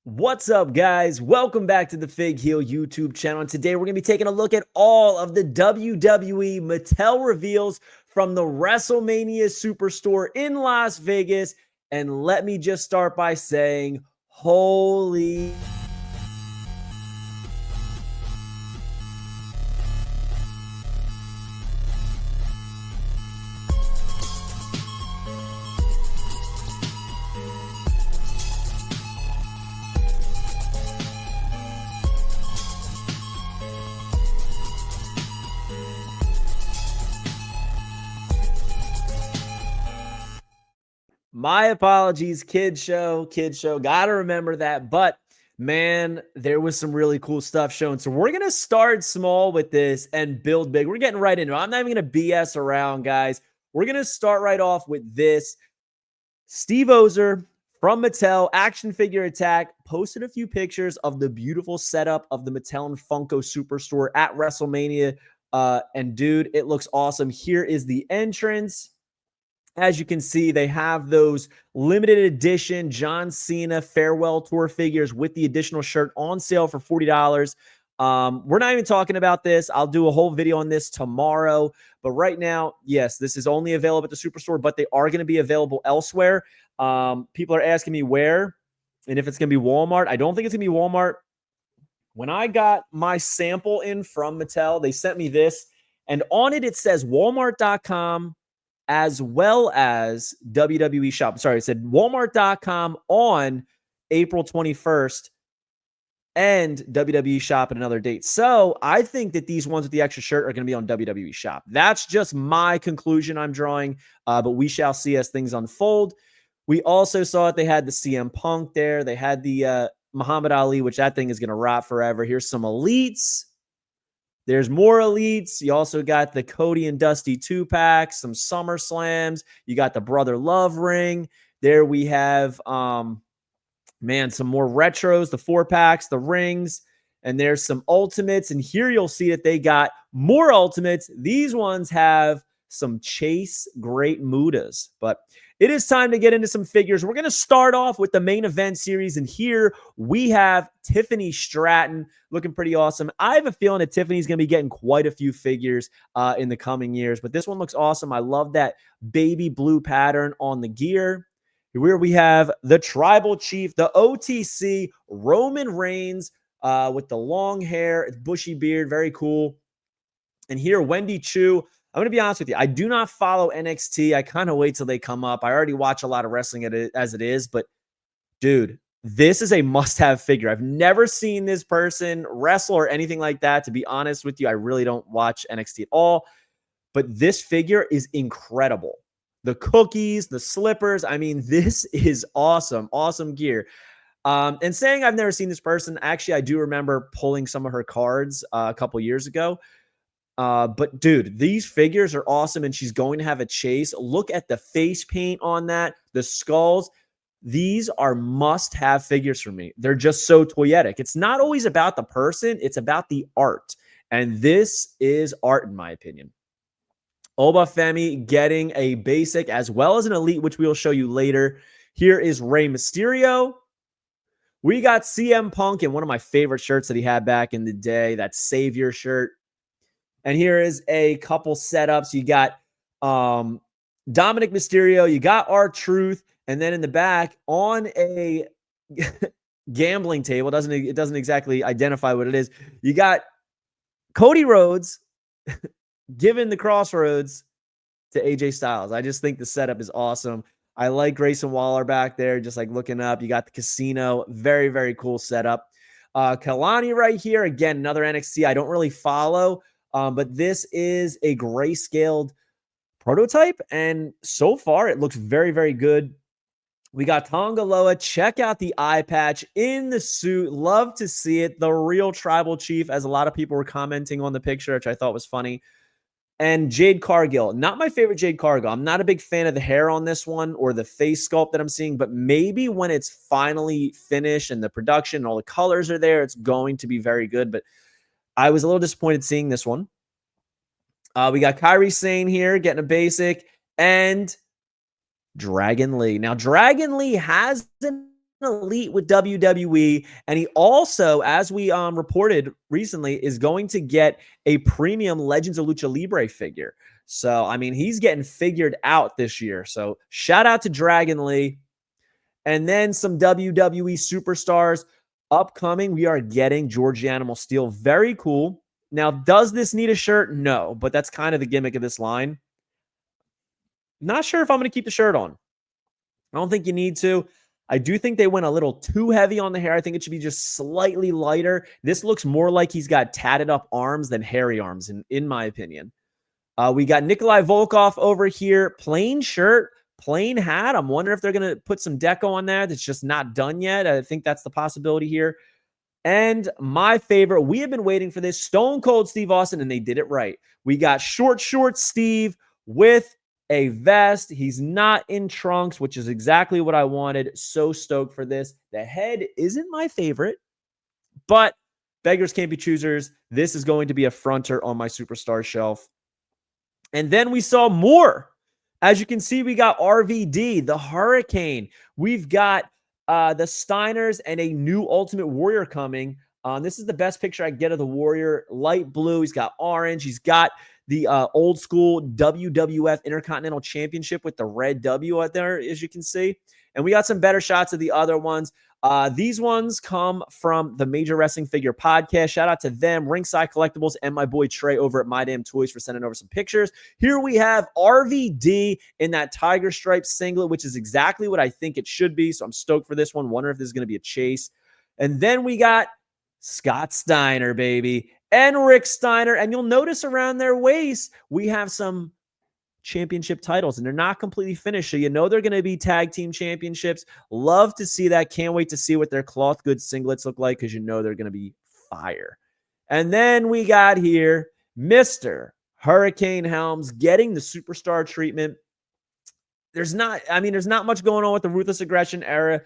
What's up, guys? Welcome back to the Fig Heel YouTube channel. And today we're going to be taking a look at all of the WWE Mattel reveals from the WrestleMania Superstore in Las Vegas. And let me just start by saying, holy... My apologies, kid show. Gotta remember that. But man, there was some really cool stuff shown. So we're gonna start small with this and build big. We're getting right into it. I'm not even gonna BS around, guys. We're gonna start right off with this. Steve Ozer from Mattel Action Figure Attack posted a few pictures of the beautiful setup of the Mattel and Funko Superstore at WrestleMania. And dude, it looks awesome. Here is the entrance. As you can see, they have those limited edition John Cena farewell tour figures with the additional shirt on sale for $40. We're not even talking about this. I'll do a whole video on this tomorrow. But right now, yes, this is only available at the Superstore, but they are going to be available elsewhere. People are asking me where and if it's going to be Walmart. I don't think it's going to be Walmart. When I got my sample in from Mattel, they sent me this. And on it, it says Walmart.com as well as WWE Shop. Sorry, it said Walmart.com on April 21st and WWE Shop at another date. So I think that these ones with the extra shirt are going to be on WWE Shop. That's just my conclusion I'm drawing, but we shall see as things unfold. We also saw it. They had the CM Punk there. They had the Muhammad Ali, which that thing is going to rot forever. Here's some elites. There's more elites. You also got the Cody and Dusty 2-pack, some Summer Slams. You got the Brother Love ring. There we have, some more retros, the 4-packs, the rings, and there's some ultimates. And here you'll see that they got more ultimates. These ones have some Chase Great Mudas, but it is time to get into some figures. We're going to start off with the main event series, and here we have Tiffany Stratton looking pretty awesome. I have a feeling that Tiffany's going to be getting quite a few figures in the coming years, but this one looks awesome. I love that baby blue pattern on the gear. Here we have the Tribal Chief, the OTC, Roman Reigns with the long hair, bushy beard, very cool. And here, Wendy Chu. I'm going to be honest with you. I do not follow NXT. I kind of wait till they come up. I already watch a lot of wrestling as it is, but dude, this is a must-have figure. I've never seen this person wrestle or anything like that. To be honest with you, I really don't watch NXT at all, but this figure is incredible. The cookies, the slippers. I mean, this is awesome. Awesome gear. And saying I've never seen this person, actually, I do remember pulling some of her cards a couple years ago. But dude, these figures are awesome, and she's going to have a chase. Look at the face paint on that, the skulls. These are must-have figures for me. They're just so toyetic. It's not always about the person, it's about the art. And this is art, in my opinion. Obafemi getting a basic as well as an elite, which we will show you later. Here is Rey Mysterio. We got CM Punk in one of my favorite shirts that he had back in the day, that Savior shirt. And here is a couple setups. You got Dominic Mysterio. You got R-Truth. And then in the back on a gambling table, it doesn't exactly identify what it is. You got Cody Rhodes giving the crossroads to AJ Styles. I just think the setup is awesome. I like Grayson Waller back there, just like looking up. You got the casino. Very, very cool setup. Kalani right here. Again, another NXT I don't really follow. But this is a grayscaled prototype, and so far it looks very, very good. We got Tonga Loa. Check out the eye patch in the suit. Love to see it. The real Tribal Chief, as a lot of people were commenting on the picture, which I thought was funny. And Jade Cargill. Not my favorite Jade Cargill. I'm not a big fan of the hair on this one or the face sculpt that I'm seeing, but maybe when it's finally finished and the production and all the colors are there, it's going to be very good. But I was a little disappointed seeing this one. We got Kairi Sane here getting a basic, and Dragon Lee. Now, Dragon Lee has an elite with WWE, and he also, as we reported recently, is going to get a premium Legends of Lucha Libre figure. So, I mean, he's getting figured out this year. So, shout out to Dragon Lee. And then some WWE superstars upcoming. We are getting Georgie Animal Steel. Very cool. Now, does this need a shirt? No, but that's kind of the gimmick of this line. Not sure if I'm going to keep the shirt on. I don't think you need to. I do think they went a little too heavy on the hair. I think it should be just slightly lighter. This looks more like he's got tatted up arms than hairy arms, in my opinion. We got Nikolai Volkov over here. Plain shirt, plain hat. I'm wondering if they're going to put some deco on there that's just not done yet. I think that's the possibility here. And my favorite, we have been waiting for this, Stone Cold Steve Austin, and they did it right. We got short Steve with a vest. He's not in trunks, which is exactly what I wanted. So stoked for this. The head isn't my favorite, but beggars can't be choosers. This is going to be a fronter on my superstar shelf. And then we saw more. As you can see, we got RVD, the Hurricane. We've got the Steiners and a new Ultimate Warrior coming. This is the best picture I get of the Warrior. Light blue. He's got orange. He's got the old school WWF Intercontinental Championship with the red W out there, as you can see. And we got some better shots of the other ones. These ones come from the Major Wrestling Figure Podcast. Shout out to them, Ringside Collectibles, and my boy Trey over at My Damn Toys for sending over some pictures. Here we have RVD in that tiger stripe singlet, which is exactly what I think it should be. So I'm stoked for this one. Wonder if this is going to be a chase. And then we got Scott Steiner, baby, and Rick Steiner. And you'll notice around their waist, we have some championship titles, and they're not completely finished. So you know they're going to be tag team championships. Love to see that. Can't wait to see what their cloth goods singlets look like, because you know they're going to be fire. And then we got here Mr. Hurricane Helms getting the superstar treatment. There's not much going on with the Ruthless Aggression era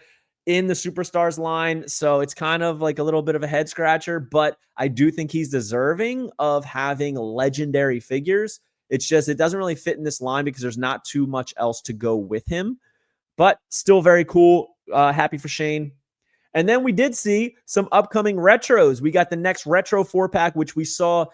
in the superstars line. So it's kind of like a little bit of a head scratcher, but I do think he's deserving of having legendary figures. It's just, it doesn't really fit in this line because there's not too much else to go with him, but still very cool. Happy for Shane. And then we did see some upcoming retros. We got the next retro 4-pack, which we saw,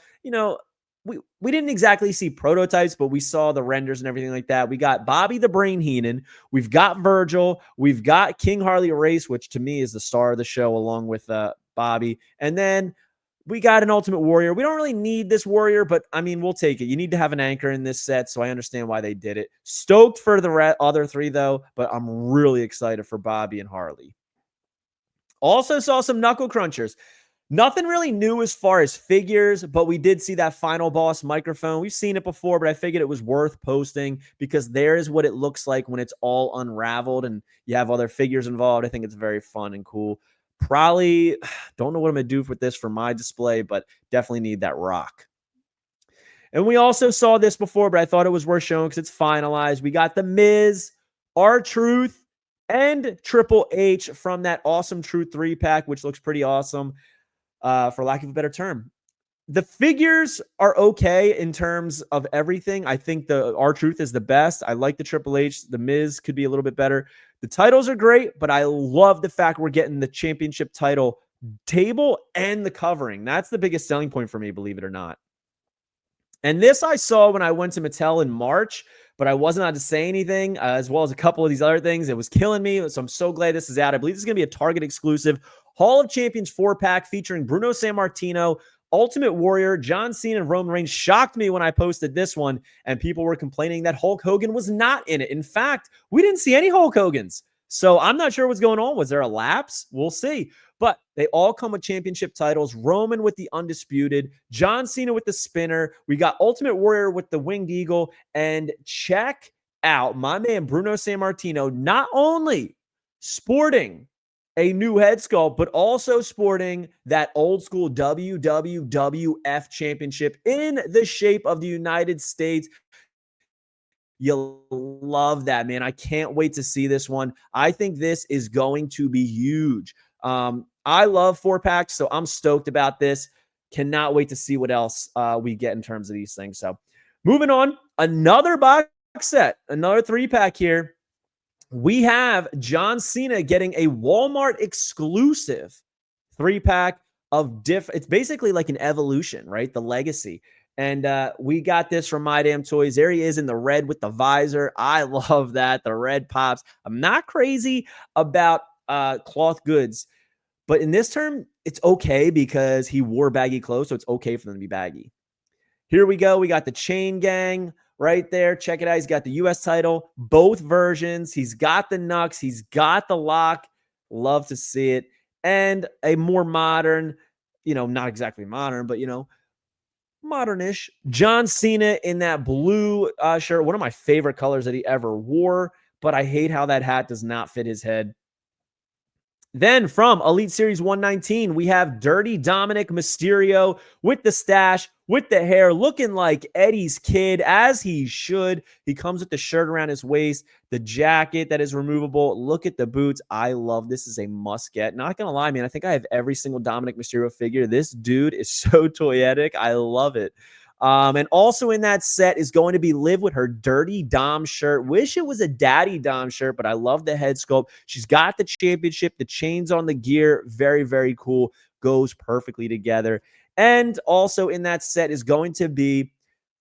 we didn't exactly see prototypes, but we saw the renders and everything like that. We got Bobby the Brain Heenan. We've got Virgil. We've got King Harley Race, which to me is the star of the show along with Bobby. And then we got an Ultimate Warrior. We don't really need this Warrior, but I mean, we'll take it. You need to have an anchor in this set, so I understand why they did it. Stoked for the other three, though, but I'm really excited for Bobby and Harley. Also saw some Knuckle Crunchers. Nothing really new as far as figures, but we did see that Final Boss microphone. We've seen it before, but I figured it was worth posting because there is what it looks like when it's all unraveled and you have other figures involved. I think it's very fun and cool. Probably don't know what I'm going to do with this for my display, but definitely need that rock. And we also saw this before, but I thought it was worth showing because it's finalized. We got The Miz, R-Truth, and Triple H from that Awesome Truth 3-pack, which looks pretty awesome, for lack of a better term. The figures are okay in terms of everything. I think the R-Truth is the best. I like the Triple H. The Miz could be a little bit better. The titles are great, but I love the fact we're getting the championship title table and the covering. That's the biggest selling point for me, believe it or not. And this I saw when I went to Mattel in March, but I wasn't allowed to say anything, as well as a couple of these other things. It was killing me, so I'm so glad this is out. I believe this is going to be a Target exclusive Hall of Champions 4-pack featuring Bruno Sammartino, Ultimate Warrior, John Cena, and Roman Reigns. Shocked me when I posted this one, and people were complaining that Hulk Hogan was not in it. In fact, we didn't see any Hulk Hogans. So I'm not sure what's going on. Was there a lapse? We'll see. But they all come with championship titles. Roman with the Undisputed, John Cena with the Spinner. We got Ultimate Warrior with the Winged Eagle. And check out my man Bruno Sammartino, not only sporting a new head sculpt, but also sporting that old school WWF championship in the shape of the United States. You'll love that, man. I can't wait to see this one. I think this is going to be huge. I love 4-packs, so I'm stoked about this. Cannot wait to see what else we get in terms of these things. So moving on, another box set, another 3-pack here. We have John Cena getting a Walmart exclusive 3-pack of it's basically like an evolution, right? The legacy. And we got this from My Damn Toys. There he is in the red with the visor. I love that. The red pops. I'm not crazy about cloth goods, but in this term, it's okay because he wore baggy clothes, so it's okay for them to be baggy. Here we go. We got the Chain Gang right there. Check it out. He's got the U.S. title, both versions. He's got the Nux. He's got the lock. Love to see it. And a more modern, not exactly modern, but, modernish John Cena in that blue shirt. One of my favorite colors that he ever wore, but I hate how that hat does not fit his head. Then from Elite Series 119, we have Dirty Dominic Mysterio with the stash, with the hair, looking like Eddie's kid, as he should. He comes with the shirt around his waist, the jacket that is removable. Look at the boots. I love this. Is a must get. Not going to lie, man. I think I have every single Dominic Mysterio figure. This dude is so toyetic. I love it. And also in that set is going to be Liv with her Dirty Dom shirt. Wish it was a Daddy Dom shirt, but I love the head sculpt. She's got the championship, the chains on the gear. Very, very cool. Goes perfectly together. And also in that set is going to be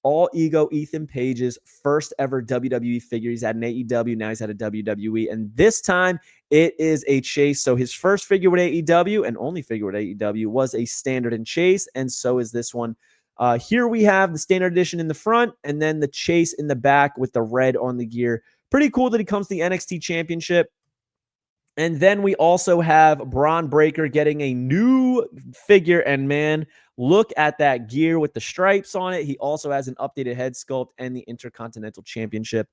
All Ego Ethan Page's first ever WWE figure. He's had an AEW, now he's had a WWE. And this time it is a chase. So his first figure with AEW and only figure with AEW was a standard and chase. And so is this one. Here we have the standard edition in the front and then the chase in the back with the red on the gear. Pretty cool that he comes to the NXT Championship. And then we also have Braun Breaker getting a new figure. And man, look at that gear with the stripes on it. He also has an updated head sculpt and the Intercontinental Championship.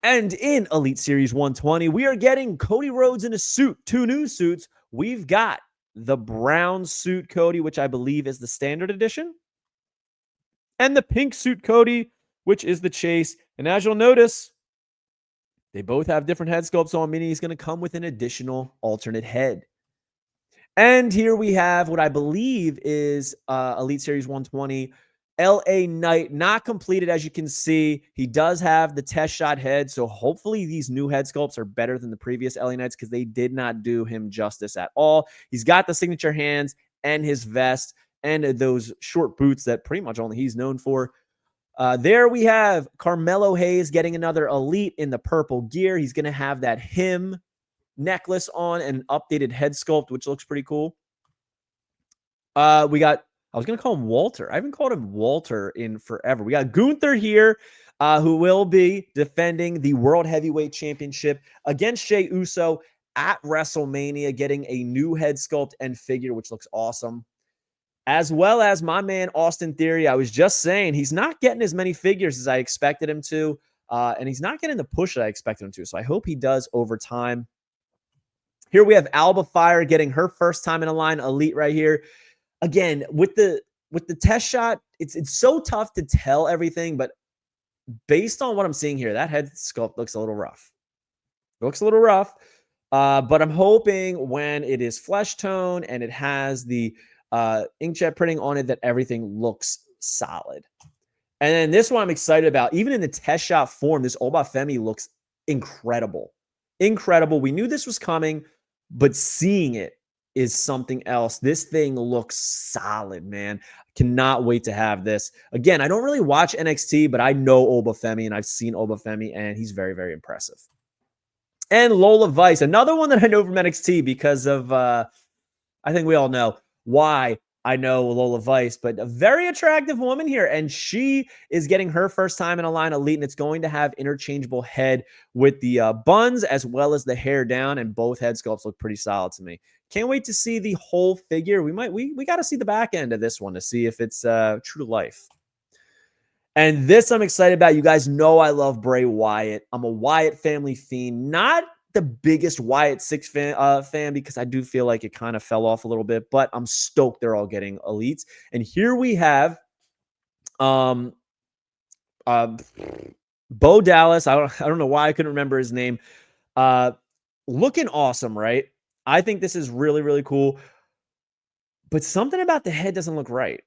And in Elite Series 120, we are getting Cody Rhodes in a suit, 2 new suits. We've got the brown suit Cody, which I believe is the standard edition, and the pink suit Cody, which is the chase. And as you'll notice, they both have different head sculpts on, meaning he's going to come with an additional alternate head. And here we have what I believe is Elite Series 120, LA Knight, not completed, as you can see. He does have the test shot head, so hopefully these new head sculpts are better than the previous LA Knights because they did not do him justice at all. He's got the signature hands and his vest and those short boots that pretty much only he's known for. There we have Carmelo Hayes getting another Elite in the purple gear. He's going to have that him necklace on and an updated head sculpt, which looks pretty cool. We got, I was going to call him Walter. I haven't called him Walter in forever. We got Gunther here, who will be defending the World Heavyweight Championship against Jey Uso at WrestleMania, getting a new head sculpt and figure, which looks awesome. As well as my man, Austin Theory. I was just saying, he's not getting as many figures as I expected him to, and he's not getting the push that I expected him to, so I hope he does over time. Here we have Alba Fire getting her first time in a line Elite right here. Again, with the test shot, it's so tough to tell everything, but based on what I'm seeing here, that head sculpt looks a little rough. It looks a little rough, but I'm hoping when it is flesh tone and it has the inkjet printing on it that everything looks solid. And then this one I'm excited about. Even in the test shot form, this Obafemi looks incredible. Incredible. We knew this was coming, but seeing it is something else. This thing looks solid, man. Cannot wait to have this. Again, I don't really watch NXT, but I know Obafemi, and I've seen Obafemi, and he's very, very impressive. And Lola Vice, another one that I know from NXT because of, I think we all know why I know Lola Vice, but a very attractive woman here, and she is getting her first time in a line Elite, and it's going to have interchangeable head with the buns as well as the hair down, and both head sculpts look pretty solid to me. Can't wait to see the whole figure. We got to see the back end of this one to see if it's true to life. And this I'm excited about. You guys know I love Bray Wyatt. I'm a Wyatt family fiend, not the biggest Wyatt 6 fan because I do feel like it kind of fell off a little bit, but I'm stoked they're all getting Elites. And here we have Bo Dallas. I don't know why I couldn't remember his name. Looking awesome, right? I think this is really, really cool. But something about the head doesn't look right.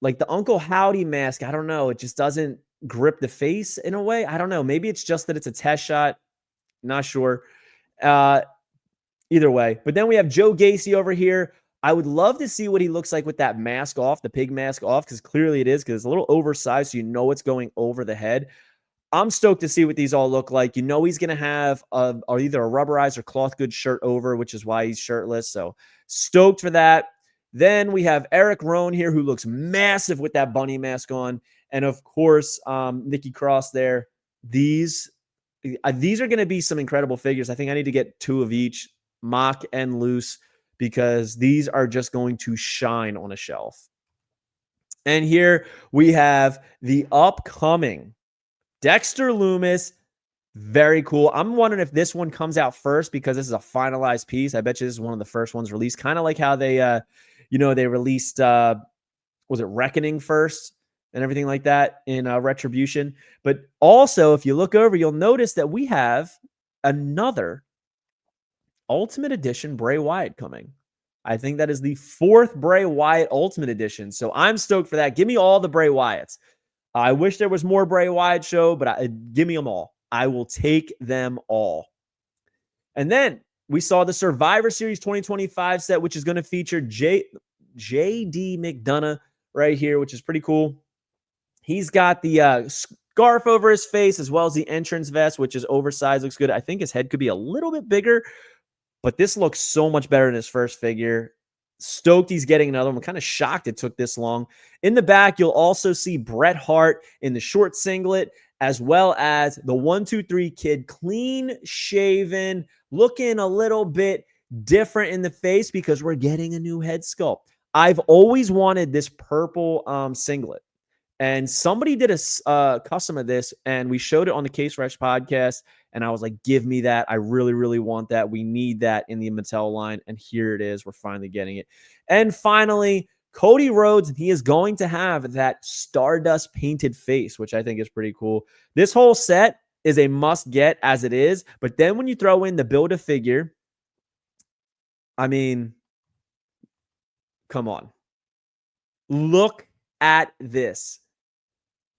Like the Uncle Howdy mask, I don't know. It just doesn't grip the face in a way. I don't know. Maybe it's just that it's a test shot. Not sure. Uh, Either way. But then we have Joe Gacy over here. I would love to see what he looks like with that mask off, the pig mask off, because clearly it is, because it's a little oversized, so you know it's going over the head. I'm stoked to see what these all look like. You know he's going to have either a rubberized or cloth goods shirt over, which is why he's shirtless. So stoked for that. Then we have Eric Rohn here, who looks massive with that bunny mask on. And of course, Nikki Cross there. These are going to be some incredible figures. I think I need to get 2 of each, mock and loose, because these are just going to shine on a shelf. And here we have the upcoming Dexter Lumis. Very cool. I'm wondering if this one comes out first, because this is a finalized piece. I bet you this is one of the first ones released, kind of like how they they released was it Reckoning first and everything like that in Retribution. But also, if you look over, you'll notice that we have another Ultimate Edition Bray Wyatt coming. I think that is the 4th Bray Wyatt Ultimate Edition. So I'm stoked for that. Give me all the Bray Wyatts. I wish there was more Bray Wyatt show, but give me them all. I will take them all. And then we saw the Survivor Series 2025 set, which is going to feature J.D. McDonough right here, which is pretty cool. He's got the scarf over his face, as well as the entrance vest, which is oversized. Looks good. I think his head could be a little bit bigger, but this looks so much better than his first figure. Stoked he's getting another one. I'm kind of shocked it took this long. In the back, you'll also see Bret Hart in the short singlet, as well as the 1-2-3 Kid, clean shaven, looking a little bit different in the face because we're getting a new head sculpt. I've always wanted this purple singlet. And somebody did a custom of this, and we showed it on the Case Fresh podcast. And I was like, give me that. I really, really want that. We need that in the Mattel line. And here it is. We're finally getting it. And finally, Cody Rhodes, he is going to have that Stardust painted face, which I think is pretty cool. This whole set is a must get as it is. But then when you throw in the Build-A-Figure, I mean, come on. Look at this.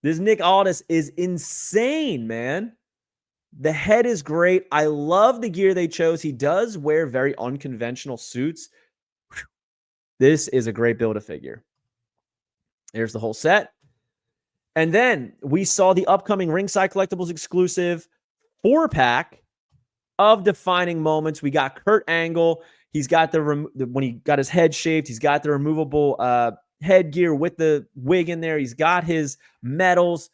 This Nick Aldis is insane, man. The head is great. I love the gear they chose. He does wear very unconventional suits. This is a great Build-A-Figure. There's the whole set. And then we saw the upcoming Ringside Collectibles exclusive 4-pack of Defining Moments. We got Kurt Angle. He's got when he got his head shaved, he's got the removable headgear with the wig in there. He's got his medals,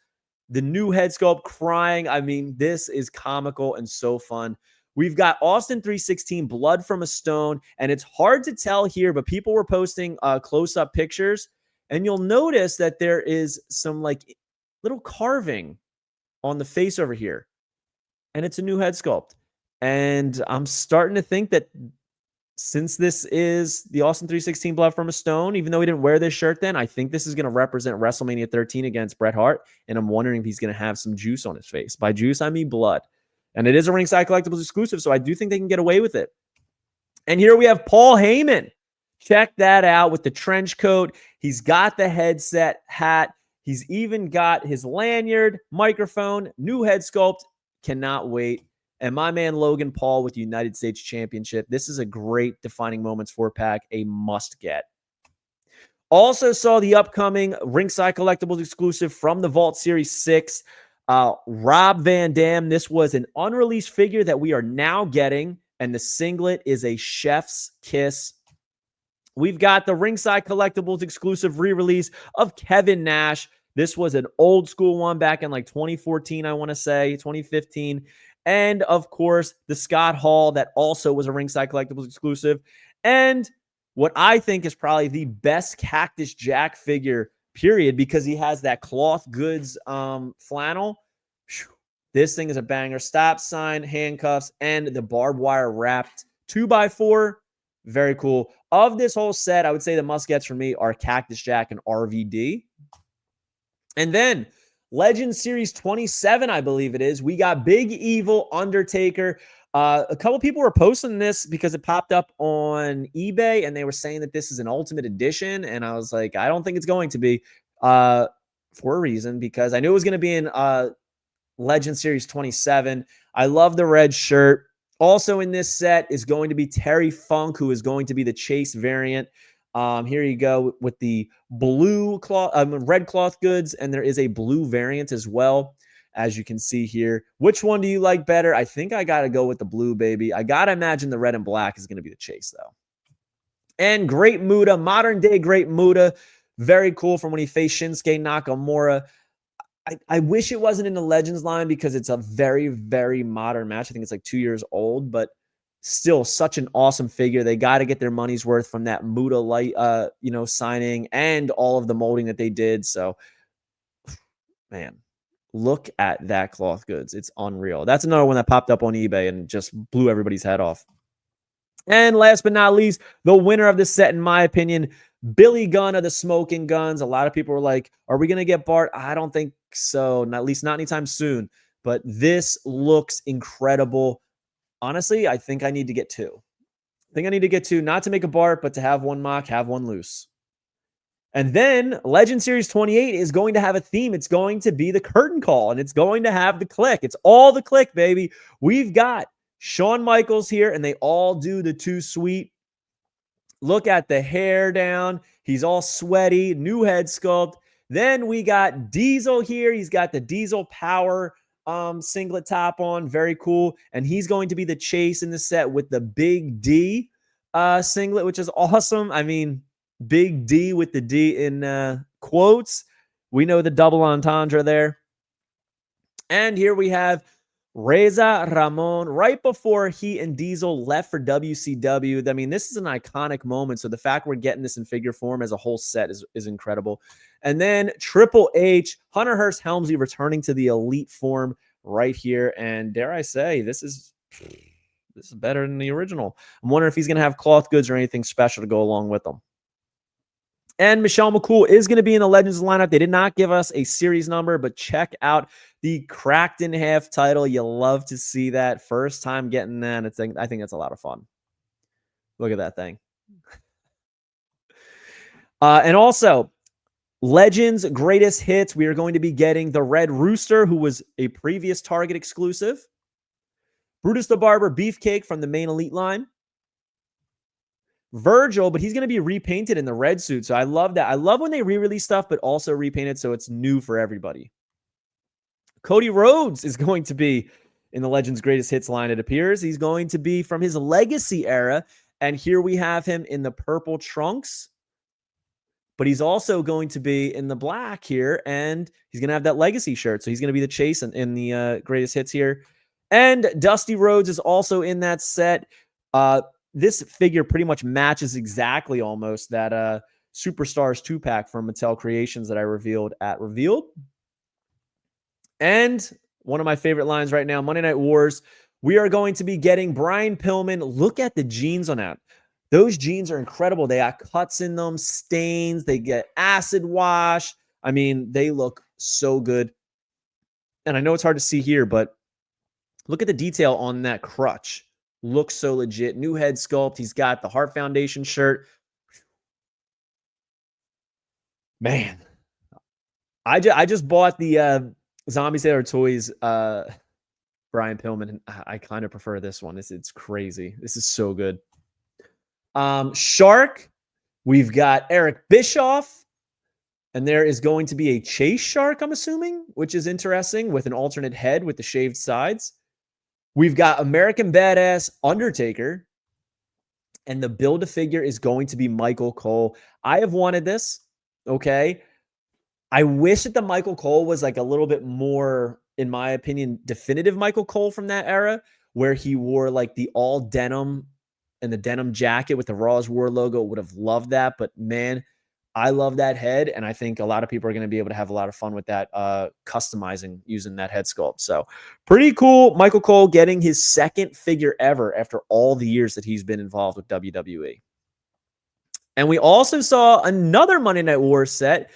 the new head sculpt, crying. I mean, this is comical and so fun. We've got Austin 316, Blood from a Stone, and it's hard to tell here, but people were posting close-up pictures, and you'll notice that there is some like little carving on the face over here, and it's a new head sculpt. And I'm starting to think that since this is the Austin 316 Blood from a Stone, even though he didn't wear this shirt then, I think this is going to represent WrestleMania 13 against Bret Hart. And I'm wondering if he's going to have some juice on his face. By juice, I mean blood. And it is a Ringside Collectibles exclusive, so I do think they can get away with it. And here we have Paul Heyman. Check that out with the trench coat. He's got the headset, hat. He's even got his lanyard, microphone, new head sculpt. Cannot wait. And my man Logan Paul with the United States Championship. This is a great Defining Moments 4-pack, a must-get. Also saw the upcoming Ringside Collectibles exclusive from the Vault Series 6, Rob Van Dam. This was an unreleased figure that we are now getting, and the singlet is a chef's kiss. We've got the Ringside Collectibles exclusive re-release of Kevin Nash. This was an old school one back in like 2014, I want to say, 2015. And, of course, the Scott Hall that also was a Ringside Collectibles exclusive. And what I think is probably the best Cactus Jack figure, period, because he has that cloth goods flannel. This thing is a banger. Stop sign, handcuffs, and the barbed wire wrapped 2x4. Very cool. Of this whole set, I would say the must-gets for me are Cactus Jack and RVD. And then Legend Series 27, I believe it is. We got Big Evil Undertaker. A couple people were posting this because it popped up on eBay, and they were saying that this is an Ultimate Edition. And I was like, I don't think it's going to be for a reason, because I knew it was going to be in Legend Series 27. I love the red shirt. Also in this set is going to be Terry Funk, who is going to be the Chase variant. Here you go with the blue cloth, red cloth goods, and there is a blue variant as well, as you can see here. Which one do you like better? I think I got to go with the blue, baby. I got to imagine the red and black is going to be the Chase, though. And Great Muta, modern day Great Muta. Very cool from when he faced Shinsuke Nakamura. I wish it wasn't in the Legends line because it's a very, very modern match. I think it's like 2 years old, but still such an awesome figure. They got to get their money's worth from that Muta light, signing and all of the molding that they did. So, man, look at that cloth goods. It's unreal. That's another one that popped up on eBay and just blew everybody's head off. And last but not least, the winner of this set, in my opinion, Billy Gunn of the Smoking Guns. A lot of people were like, are we going to get Bart? I don't think so. At least not anytime soon. But this looks incredible. Honestly, I think I need to get two. I think I need to get two, not to make a Bart, but to have one mock, have one loose. And then Legend Series 28 is going to have a theme. It's going to be the curtain call, and it's going to have the click. It's all the click, baby. We've got Shawn Michaels here, and they all do the too sweet. Look at the hair down. He's all sweaty, new head sculpt. Then we got Diesel here. He's got the Diesel Power singlet top on. Very cool. And he's going to be the Chase in the set with the Big D singlet, which is awesome. I mean, Big D with the D in quotes. We know the double entendre there. And here we have Reza Ramon right before he and Diesel left for WCW. I mean, this is an iconic moment. So the fact we're getting this in figure form as a whole set is incredible. And then Triple H, Hunter Hearst Helmsley returning to the elite form right here. And dare I say, this is better than the original. I'm wondering if he's going to have cloth goods or anything special to go along with them. And Michelle McCool is going to be in the Legends lineup. They did not give us a series number, but check out the cracked in half title. You love to see that. First time getting that. I think that's a lot of fun. Look at that thing. And also, Legends Greatest Hits. We are going to be getting the Red Rooster, who was a previous Target exclusive. Brutus the Barber Beefcake from the main Elite line. Virgil, but he's going to be repainted in the red suit. So I love that. I love when they re-release stuff, but also repaint it so it's new for everybody. Cody Rhodes is going to be in the Legends Greatest Hits line, it appears. He's going to be from his Legacy era. And here we have him in the purple trunks. But he's also going to be in the black here. And he's going to have that Legacy shirt. So he's going to be the Chase in the Greatest Hits here. And Dusty Rhodes is also in that set. This figure pretty much matches exactly almost that Superstars 2-pack from Mattel Creations that I revealed at Revealed. And one of my favorite lines right now, Monday Night Wars, we are going to be getting Brian Pillman. Look at the jeans on that. Those jeans are incredible. They got cuts in them, stains. They get acid wash. I mean, they look so good. And I know it's hard to see here, but look at the detail on that crutch. Looks so legit. New head sculpt. He's got the Heart Foundation shirt. Man, I just bought the Zombie Sailor Toys Brian Pillman, and I kind of prefer this one. It's crazy. This is so good. Shark. We've got Eric Bischoff, and there is going to be a Chase Shark, I'm assuming, which is interesting, with an alternate head with the shaved sides. We've got American Badass Undertaker, and the Build-A-Figure is going to be Michael Cole. I have wanted this, okay? I wish that the Michael Cole was like a little bit more, in my opinion, definitive Michael Cole from that era, where he wore like the all denim and the denim jacket with the Raw's War logo. Would have loved that, but man, I love that head, and I think a lot of people are going to be able to have a lot of fun with that, customizing using that head sculpt. So pretty cool. Michael Cole getting his second figure ever after all the years that he's been involved with WWE. And we also saw another Monday Night War set.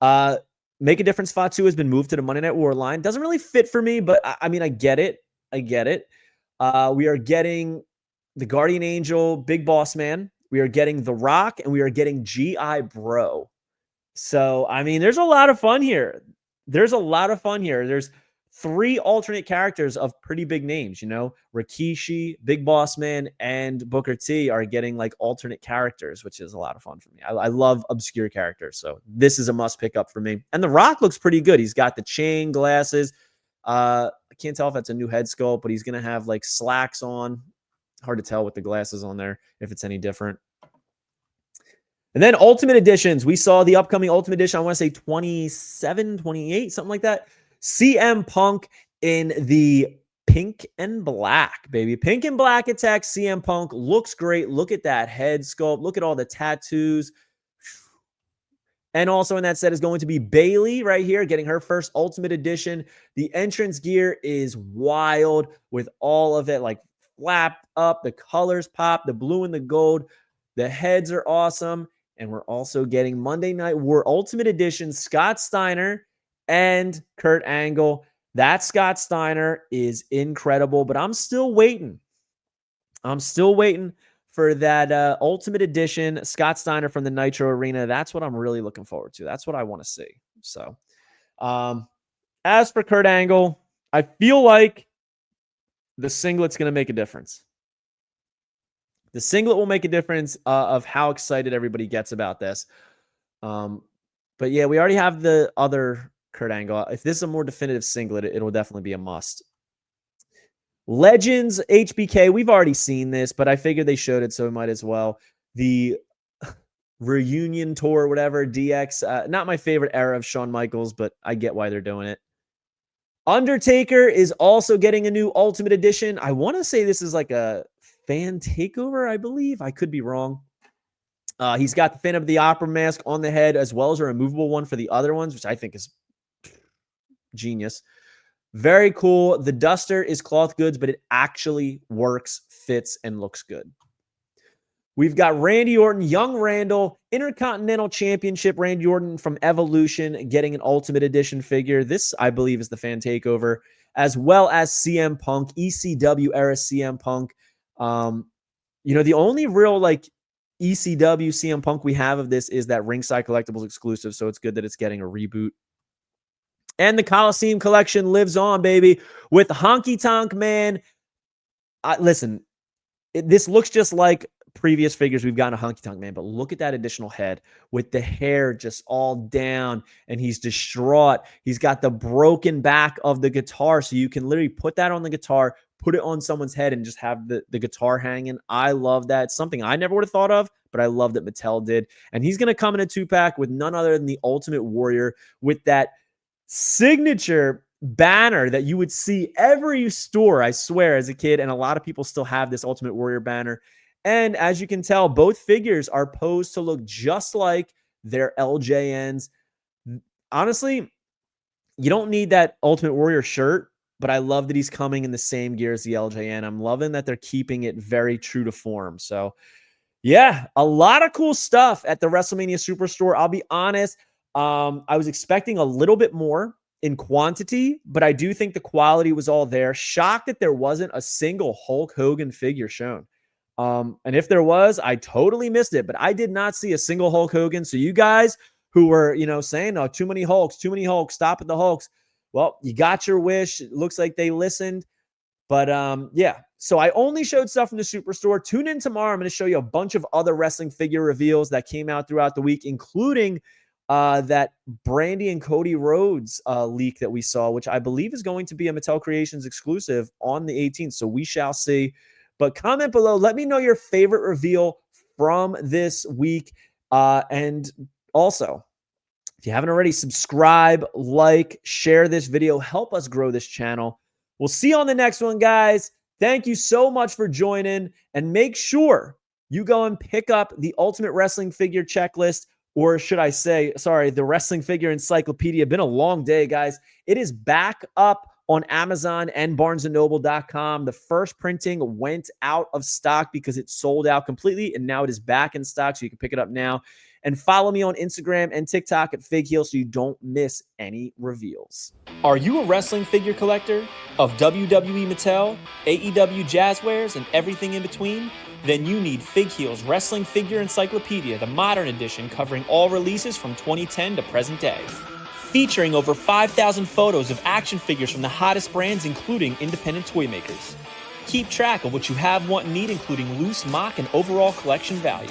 Make a Difference Fatu has been moved to the Monday Night War line. Doesn't really fit for me, but I mean, I get it. We are getting the Guardian Angel, Big Boss Man. We are getting The Rock, and we are getting G.I. Bro. So, I mean, there's a lot of fun here. There's 3 alternate characters of pretty big names, you know, Rikishi, Big Boss Man, and Booker T are getting like alternate characters, which is a lot of fun for me. I love obscure characters, so this is a must pick up for me. And The Rock looks pretty good. He's got the chain, glasses. I can't tell if that's a new head sculpt, but he's gonna have like slacks on. Hard to tell with the glasses on there if it's any different. And then Ultimate Editions. We saw the upcoming Ultimate Edition, I want to say 27, 28, something like that. CM Punk in the pink and black, baby. Pink and black attack CM Punk. Looks great. Look at that head sculpt. Look at all the tattoos. And also in that set is going to be Bayley right here, getting her first Ultimate Edition. The entrance gear is wild with all of it like flapped up. The colors pop, the blue and the gold. The heads are awesome. And we're also getting Monday Night War Ultimate Edition, Scott Steiner and Kurt Angle. That Scott Steiner is incredible, but I'm still waiting. I'm still waiting for that Ultimate Edition, Scott Steiner from the Nitro Arena. That's what I'm really looking forward to. That's what I want to see. So, as for Kurt Angle, I feel like the singlet's going to make a difference. The singlet will make a difference of how excited everybody gets about this. But yeah, we already have the other Kurt Angle. If this is a more definitive singlet, it'll definitely be a must. Legends HBK, we've already seen this, but I figured they showed it, so we might as well. The reunion tour, whatever, DX. Not my favorite era of Shawn Michaels, but I get why they're doing it. Undertaker is also getting a new Ultimate Edition. I want to say this is like a fan takeover, I believe. I could be wrong. He's got the Phantom of the Opera mask on the head, as well as a removable one for the other ones, which I think is genius. Very cool. The duster is cloth goods, but it actually works, fits, and looks good. We've got Randy Orton, Young Randall, Intercontinental Championship Randy Orton from Evolution getting an Ultimate Edition figure. This, I believe, is the fan takeover, as well as CM Punk, ECW era CM Punk. You know, the only real like ECW CM Punk we have of this is that Ringside Collectibles exclusive, so it's good that it's getting a reboot. And the Coliseum collection lives on, baby, with Honky Tonk Man. Listen, this looks just like previous figures we've gotten a Honky Tonk Man, but look at that additional head with the hair just all down, and he's distraught. He's got the broken back of the guitar, so you can literally put that on the guitar, put it on someone's head, and just have the guitar hanging. I love that. It's something I never would have thought of, but I love that Mattel did. And he's going to come in a 2-pack with none other than the Ultimate Warrior with that signature banner that you would see every store, I swear, as a kid. And a lot of people still have this Ultimate Warrior banner. And as you can tell, both figures are posed to look just like their LJNs. Honestly, you don't need that Ultimate Warrior shirt, but I love that he's coming in the same gear as the LJN. I'm loving that they're keeping it very true to form. So, yeah, a lot of cool stuff at the WrestleMania Superstore. I'll be honest, I was expecting a little bit more in quantity, but I do think the quality was all there. Shocked that there wasn't a single Hulk Hogan figure shown. And if there was, I totally missed it, but I did not see a single Hulk Hogan. So you guys who were, you know, saying, oh, too many Hulks, stop at the Hulks. Well, you got your wish. It looks like they listened. But yeah, so I only showed stuff from the Superstore. Tune in tomorrow. I'm going to show you a bunch of other wrestling figure reveals that came out throughout the week, including that Brandy and Cody Rhodes leak that we saw, which I believe is going to be a Mattel Creations exclusive on the 18th. So we shall see. But comment below. Let me know your favorite reveal from this week. And also, if you haven't already, subscribe, like, share this video. Help us grow this channel. We'll see you on the next one, guys. Thank you so much for joining. And make sure you go and pick up the Ultimate Wrestling Figure Checklist, or should I say, sorry, the Wrestling Figure Encyclopedia. Been a long day, guys. It is back up on Amazon and BarnesandNoble.com. The first printing went out of stock because it sold out completely, and now it is back in stock, so you can pick it up now. And follow me on Instagram and TikTok at FigHeal so you don't miss any reveals. Are you a wrestling figure collector of WWE Mattel, AEW Jazzwares, and everything in between? Then you need FigHeal's Wrestling Figure Encyclopedia, the modern edition covering all releases from 2010 to present day. featuring over 5,000 photos of action figures from the hottest brands, including independent toy makers. Keep track of what you have, want, and need, including loose, mock, and overall collection value.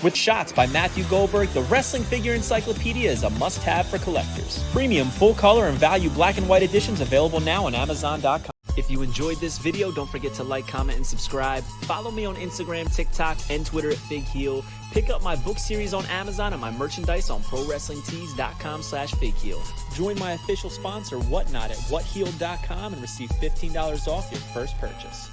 With shots by Matthew Goldberg, the Wrestling Figure Encyclopedia is a must-have for collectors. Premium, full-color, and value black and white editions available now on Amazon.com. If you enjoyed this video, don't forget to like, comment, and subscribe. Follow me on Instagram, TikTok, and Twitter at FigHeel. Pick up my book series on Amazon and my merchandise on ProWrestlingTees.com/FigHeel. Join my official sponsor, Whatnot, at WhatHealed.com and receive $15 off your first purchase.